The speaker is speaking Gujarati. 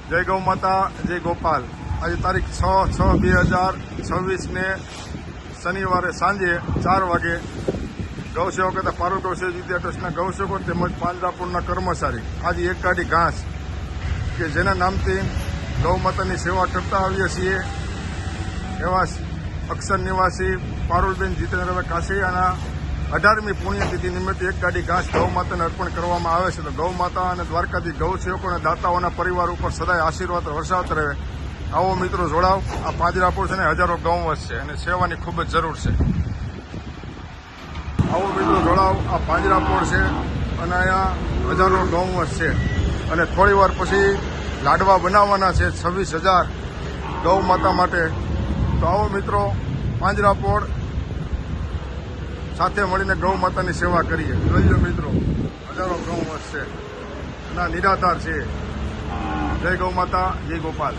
જય ગૌ માતા, જય ગોપાલ। આજે તારીખ 6/6/2026 ને શનિવારે સાંજે 4 વાગે ગૌસેવક હતા પારુલ ગૌસેવક વિદ્યા ટ્રસ્ટના ગૌસેવકો તેમજ પાંજરાપુરના કર્મચારી આજે એક ગાડી ઘાસ કે જેના નામથી ગૌ માતાની સેવા કરતા આવીએ છીએ એવા અક્ષર નિવાસી પારુલબેન જીતેન્દ્રભાઈ કાસૈયાના 18મી પુણ્યતિથિ નિમિત્તે એક ગાડી ઘાસ ગૌ માતાને અર્પણ કરવામાં આવે છે। તો ગૌ માતા અને દ્વારકાથી ગૌ સેવકો અને દાતાઓના પરિવાર ઉપર સદાય આશીર્વાદ વરસાવતા રહે। આવો મિત્રો જોડાવ। આ પાંજરાપુર છે ને હજારો ગૌવંશ છે અને સેવાની ખૂબ જ જરૂર છે। આવો મિત્રો જોડાવ। આ પાંજરાપુર છે અને અહીંયા હજારો ગૌવંશ છે અને થોડી વાર પછી લાડવા બનાવવાના છે 26,000 ગૌ માતા માટે। તો આવો મિત્રો પાંજરાપોળ સાથે મળીને ગૌ માતાની સેવા કરીએ। જોઈ લો મિત્રો હજારો ગૌવંશ છે ના નિરાધાર છે। જય ગૌ માતા, જય ગોપાલ।